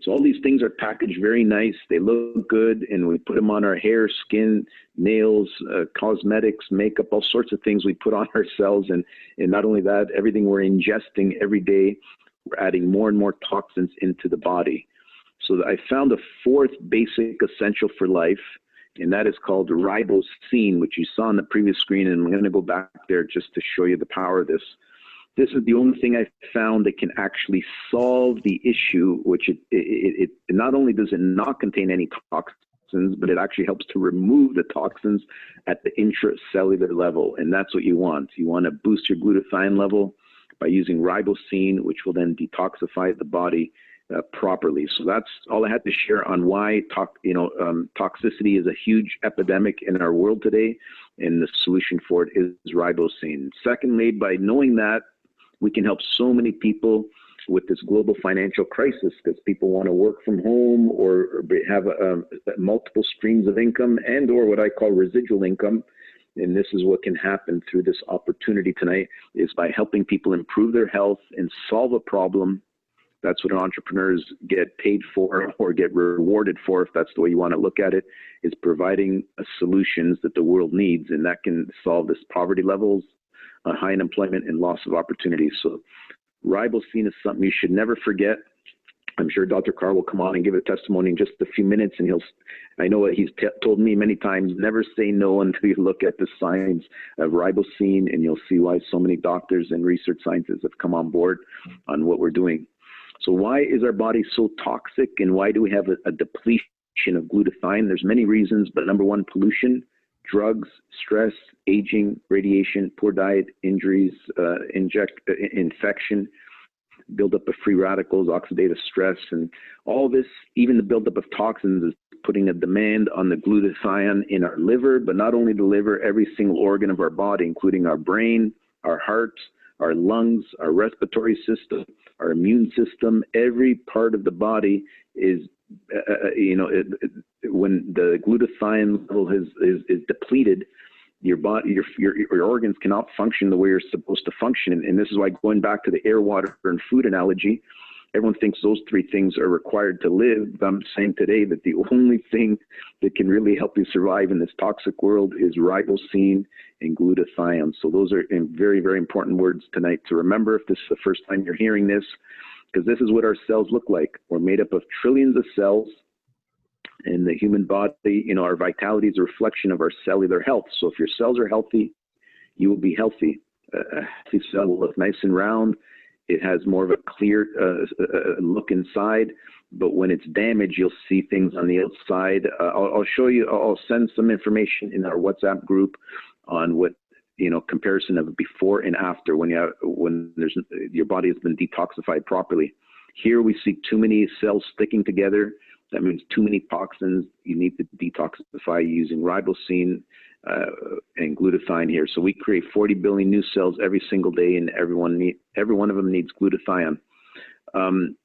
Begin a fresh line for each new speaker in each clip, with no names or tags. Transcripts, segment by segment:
So all these things are packaged very nice. They look good, and we put them on our hair, skin, nails, cosmetics, makeup, all sorts of things we put on ourselves. And not only that, everything we're ingesting every day, we're adding more and more toxins into the body. So I found a fourth basic essential for life, and that is called ribosine, which you saw on the previous screen. And I'm going to go back there just to show you the power of this. This is the only thing I found that can actually solve the issue, which it not only does it not contain any toxins, but it actually helps to remove the toxins at the intracellular level. And that's what you want. You want to boost your glutathione level by using ribosine, which will then detoxify the body properly. So that's all I had to share on why toxicity is a huge epidemic in our world today, and the solution for it is ribosine. Secondly, by knowing that, we can help so many people with this global financial crisis, because people want to work from home or have multiple streams of income and or what I call residual income. And this is what can happen through this opportunity tonight, is by helping people improve their health and solve a problem. That's what entrepreneurs get paid for or get rewarded for, if that's the way you want to look at it, is providing solutions that the world needs. And that can solve this poverty levels, high unemployment, and loss of opportunities. So ribosine is something you should never forget. I'm sure Dr. Carl will come on and give a testimony in just a few minutes, and I know what he's told me many times, never say no until you look at the science of ribosine, and you'll see why so many doctors and research scientists have come on board on what we're doing. So why is our body so toxic, and why do we have a depletion of glutathione? There's many reasons, but number one, pollution, drugs, stress, aging, radiation, poor diet, injuries, infection, buildup of free radicals, oxidative stress, and all this, even the buildup of toxins, is putting a demand on the glutathione in our liver, but not only the liver, every single organ of our body, including our brain, our heart, our lungs, our respiratory system, our immune system. Every part of the body is, when the glutathione level is depleted, your body, your organs cannot function the way you're supposed to function. And this is why, going back to the air, water, and food analogy, everyone thinks those three things are required to live. I'm saying today that the only thing that can really help you survive in this toxic world is ribosine and glutathione. So those are very, very important words tonight to remember if this is the first time you're hearing this, because this is what our cells look like. We're made up of trillions of cells. In the human body, our vitality is a reflection of our cellular health. So if your cells are healthy, you will be healthy. A healthy cell will look nice and round. It has more of a clear look inside, but when it's damaged, you'll see things on the outside. I'll show you, I'll send some information in our WhatsApp group on what, comparison of before and after when your body has been detoxified properly. Here we see too many cells sticking together. That means too many toxins. You need to detoxify using ribosine and glutathione here. So we create 40 billion new cells every single day, and every one of them needs glutathione. I'm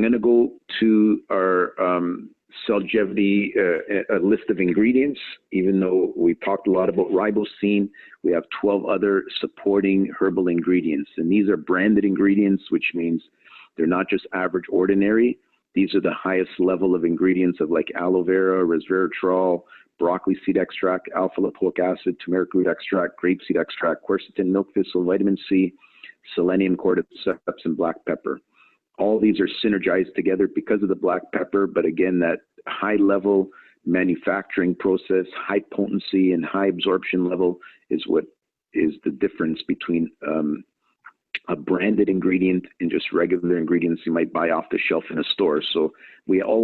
going to go to our Cellgevity a list of ingredients. Even though we talked a lot about ribosine, we have 12 other supporting herbal ingredients. And these are branded ingredients, which means they're not just average, ordinary. These are the highest level of ingredients of like aloe vera, resveratrol, broccoli seed extract, alpha lipoic acid, turmeric root extract, grapeseed extract, quercetin, milk thistle, vitamin C, selenium, cordyceps, and black pepper. All these are synergized together because of the black pepper, but again, that high level manufacturing process, high potency and high absorption level is what is the difference between a branded ingredient and just regular ingredients you might buy off the shelf in a store. So we like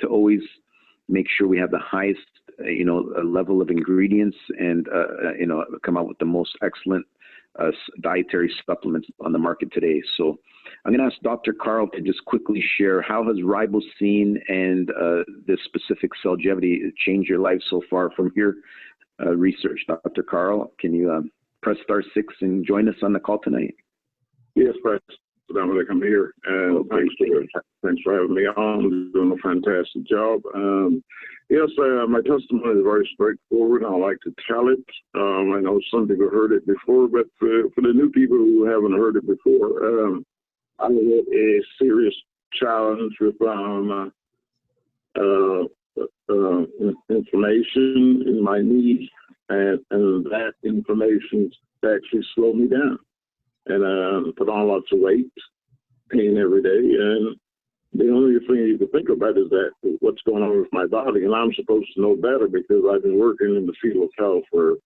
to always make sure we have the highest level of ingredients and come out with the most excellent dietary supplements on the market today. So I'm going to ask Dr. Carl to just quickly share how has ribosine and this specific Cellgevity changed your life so far from your research. Dr. Carl, can you press *6 and join us on the call tonight?
Yes, Press. I'm here, and thanks for having me on. You're doing a fantastic job. Yes, my testimony is very straightforward. I like to tell it. I know some people heard it before, but for the new people who haven't heard it before, I had a serious challenge with inflammation in my knee, and that inflammation actually slowed me down, and put on lots of weight, pain every day, and the only thing you can think about is that what's going on with my body, and I'm supposed to know better because I've been working in the field of health for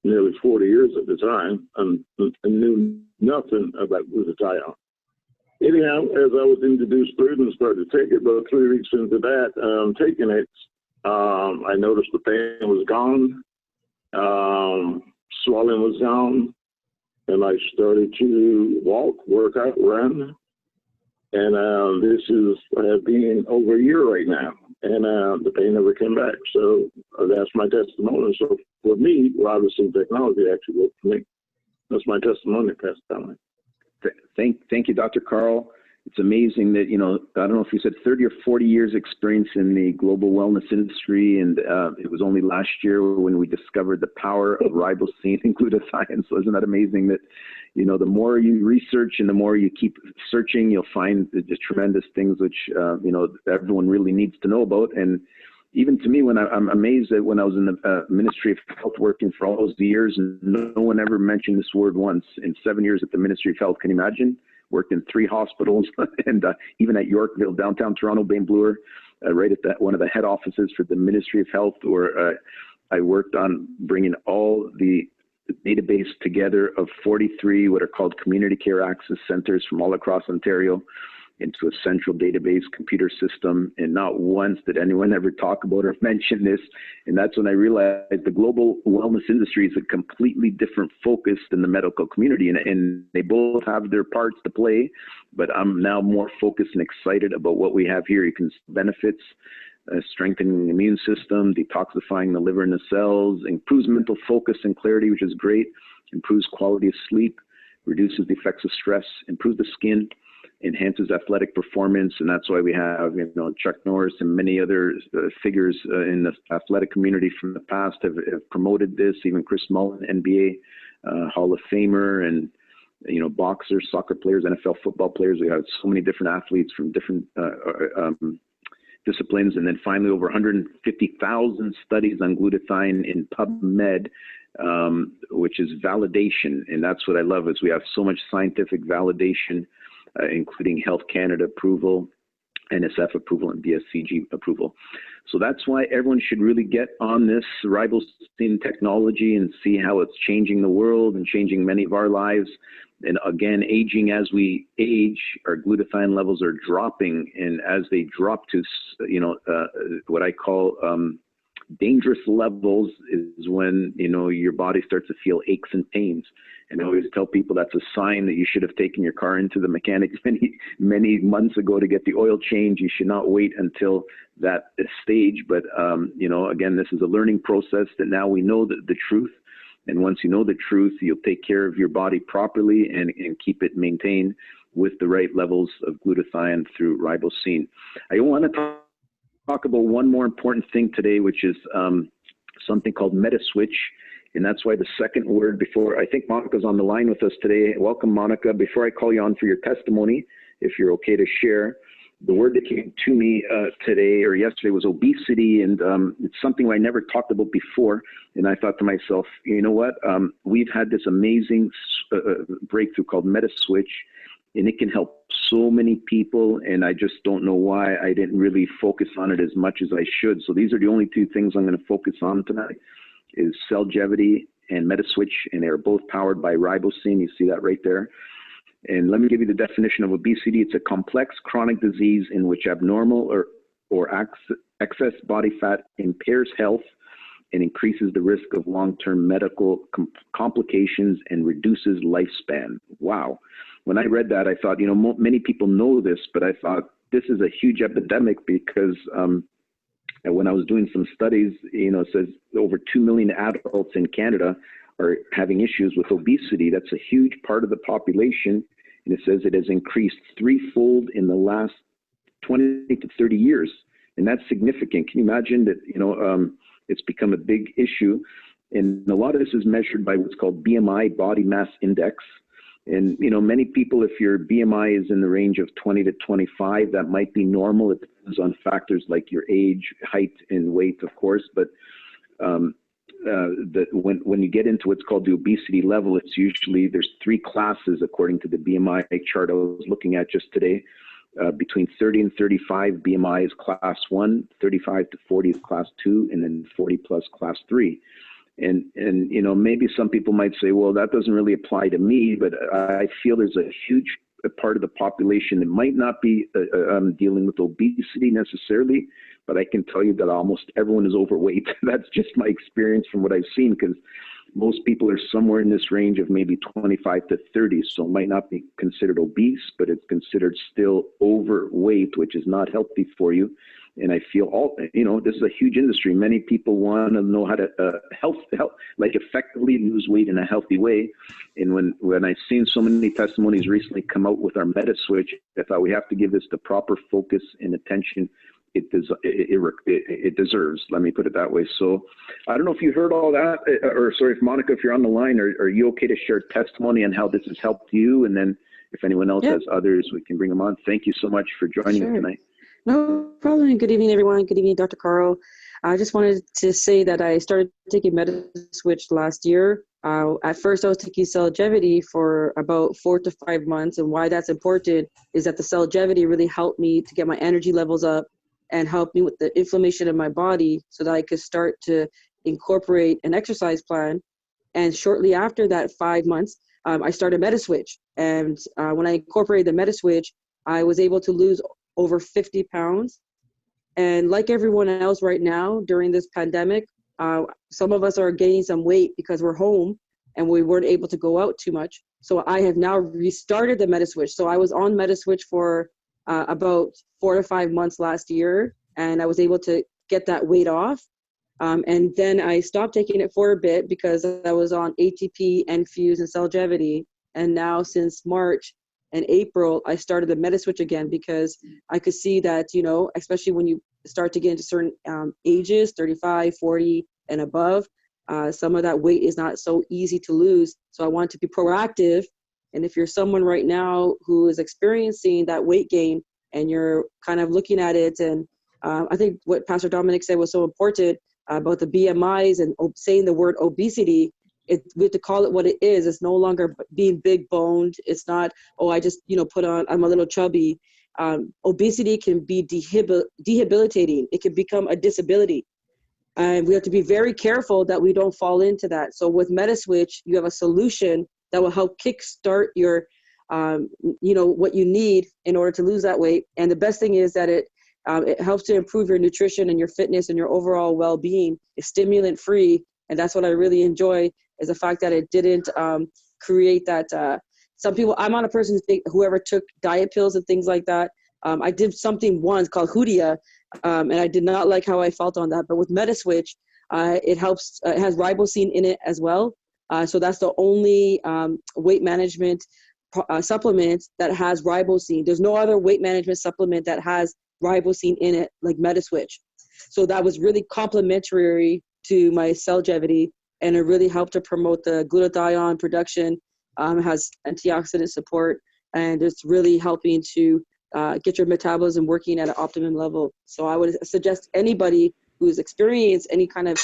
nearly 40 years at the time, and knew nothing about glutathione. Anyhow, as I was introduced to it and started to take it, about 3 weeks into that, taking it, I noticed the pain was gone, swelling was gone, and I started to walk, work out, run. And this is being over a year right now, and the pain never came back. So that's my testimony. So for me, Robinson technology actually worked for me. That's my testimony, Pastor Tommy.
Thank you, Dr. Carl. It's amazing that, I don't know if you said 30 or 40 years experience in the global wellness industry, and it was only last year when we discovered the power of ribosine and glutathione. So isn't that amazing that, the more you research and the more you keep searching, you'll find the tremendous things which, everyone really needs to know about. And even to me, when I'm amazed that when I was in the Ministry of Health working for all those years, and no one ever mentioned this word once in 7 years at the Ministry of Health. Can you imagine? Worked in 3 hospitals, and even at Yorkville, downtown Toronto, Bain Bloor, right at one of the head offices for the Ministry of Health, where I worked on bringing all the database together of 43 what are called community care access centers from all across Ontario into a central database computer system. And not once did anyone ever talk about or mention this. And that's when I realized the global wellness industry is a completely different focus than the medical community. And they both have their parts to play, but I'm now more focused and excited about what we have here. You can see benefits, strengthening the immune system, detoxifying the liver and the cells, improves mental focus and clarity, which is great, improves quality of sleep, reduces the effects of stress, improves the skin, enhances athletic performance. And that's why we have, Chuck Norris and many other figures in the athletic community from the past have promoted this. Even Chris Mullin, NBA Hall of Famer, and boxers, soccer players, NFL football players. We have so many different athletes from different disciplines. And then finally, over 150,000 studies on glutathione in PubMed, which is validation. And that's what I love, is we have so much scientific validation, including Health Canada approval, NSF approval, and BSCG approval. So that's why everyone should really get on this ribosine technology and see how it's changing the world and changing many of our lives. And again, aging, as we age, our glutathione levels are dropping. And as they drop to, what I call dangerous levels, is when, your body starts to feel aches and pains. And I always tell people that's a sign that you should have taken your car into the mechanic many months ago to get the oil change. You should not wait until that stage. But, again, this is a learning process that now we know the truth. And once you know the truth, you'll take care of your body properly and keep it maintained with the right levels of glutathione through ribosine. I want to talk about one more important thing today, which is something called MetaSwitch. And that's why the second word before, I think Monica's on the line with us today. Welcome, Monica. Before I call you on for your testimony, if you're okay to share, the word that came to me today or yesterday was obesity. And it's something I never talked about before. And I thought to myself, you know what? We've had this amazing breakthrough called MetaSwitch, and it can help so many people. And I just don't know why I didn't really focus on it as much as I should. So these are the only 2 things I'm going to focus on tonight, is Cellgevity and MetaSwitch, and they're both powered by ribosine. You see that right there. And let me give you the definition of obesity. It's a complex chronic disease in which abnormal or excess body fat impairs health and increases the risk of long-term medical complications and reduces lifespan. Wow. When I read that, I thought, many people know this, but I thought this is a huge epidemic because when I was doing some studies, it says over 2 million adults in Canada are having issues with obesity. That's a huge part of the population. And it says it has increased 3-fold in the last 20 to 30 years. And that's significant. Can you imagine that, it's become a big issue? And a lot of this is measured by what's called BMI, body mass index. And, many people, if your BMI is in the range of 20 to 25, that might be normal. It depends on factors like your age, height, and weight, of course. But when you get into what's called the obesity level, it's usually, there's 3 classes according to the BMI chart I was looking at just today. Between 30 and 35, BMI is class 1, 35 to 40 is class 2, and then 40 plus class 3. And maybe some people might say, well, that doesn't really apply to me, but I feel there's a huge part of the population that might not be dealing with obesity necessarily, but I can tell you that almost everyone is overweight. That's just my experience from what I've seen, because most people are somewhere in this range of maybe 25 to 30, so it might not be considered obese, but it's considered still overweight, which is not healthy for you. And I feel this is a huge industry. Many people want to know how to effectively lose weight in a healthy way. And when I've seen so many testimonies recently come out with our meta switch, I thought we have to give this the proper focus and attention it deserves. Let me put it that way. So I don't know if you heard all that, or sorry, if Monica, if you're on the line, are you okay to share testimony on how this has helped you? And then if anyone else has others, we can bring them on. Thank you so much for joining us tonight.
No problem. Good evening, everyone. Good evening, Dr. Carl. I just wanted to say that I started taking MetaSwitch last year. At first, I was taking Cellgevity for about 4 to 5 months. And why that's important is that the Cellgevity really helped me to get my energy levels up and helped me with the inflammation of my body so that I could start to incorporate an exercise plan. And shortly after that 5 months, I started MetaSwitch. And when I incorporated the MetaSwitch, I was able to lose over 50 pounds. And like everyone else right now during this pandemic, some of us are gaining some weight because we're home and we weren't able to go out too much. So I have now restarted the MetaSwitch. So I was on MetaSwitch for about 4 to 5 months last year, and I was able to get that weight off. And then I stopped taking it for a bit because I was on ATP, Enfuse, and Cellgevity. And now since March and April, I started the MetaSwitch again because I could see that, especially when you start to get into certain ages, 35, 40 and above, some of that weight is not so easy to lose. So I want to be proactive. And if you're someone right now who is experiencing that weight gain and you're kind of looking at it, and I think what Pastor Dominic said was so important about the BMIs and saying the word obesity, we have to call it what it is. It's no longer being big boned. It's not, I just, I'm a little chubby. Obesity can be debilitating. It can become a disability. And we have to be very careful that we don't fall into that. So with MetaSwitch, you have a solution that will help kickstart your, what you need in order to lose that weight. And the best thing is that it helps to improve your nutrition and your fitness and your overall well-being. It's stimulant free. And that's what I really enjoy, is the fact that it didn't create that. Some people, I'm not a person whoever took diet pills and things like that. I did something once called Hoodia, and I did not like how I felt on that. But with MetaSwitch, it helps. It has ribosine in it as well. So that's the only weight management supplement that has ribosine. There's no other weight management supplement that has ribosine in it like MetaSwitch. So that was really complementary to my Cellgevity, and it really helped to promote the glutathione production. Has antioxidant support, and it's really helping to get your metabolism working at an optimum level. So I would suggest anybody who's experienced any kind of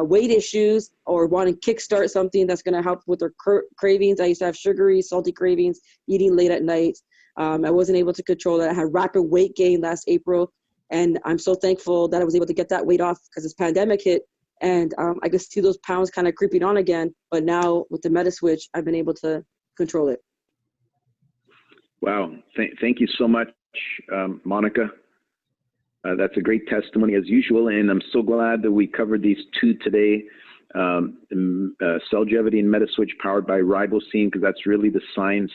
weight issues or want to kickstart something that's going to help with their cravings. I used to have sugary, salty cravings, eating late at night. I wasn't able to control that. I had rapid weight gain last April, and I'm so thankful that I was able to get that weight off because this pandemic hit. And I could see those pounds kind of creeping on again. But now with the MetaSwitch, I've been able to control it.
Wow. Thank you so much, Monica. That's a great testimony as usual. And I'm so glad that we covered these two today. Cellgevity and MetaSwitch powered by ribosine, because that's really the science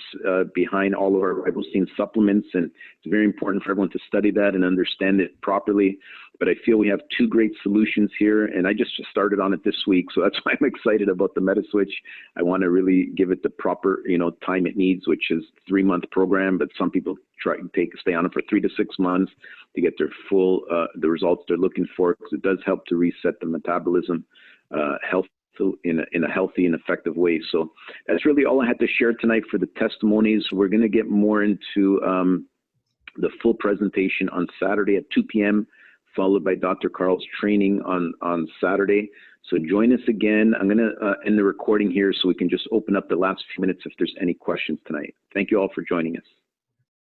behind all of our ribosine supplements. And it's very important for everyone to study that and understand it properly. But I feel we have two great solutions here, and I just started on it this week, so that's why I'm excited about the MetaSwitch. I want to really give it the proper, time it needs, which is 3-month program. But some people stay on it for 3 to 6 months to get their full the results they're looking for, because it does help to reset the metabolism, health so in a healthy and effective way. So that's really all I had to share tonight for the testimonies. We're going to get more into the full presentation on Saturday at 2 p.m., followed by Dr. Carl's training on Saturday. So join us again. I'm going to end the recording here so we can just open up the last few minutes if there's any questions tonight. Thank you all for joining us.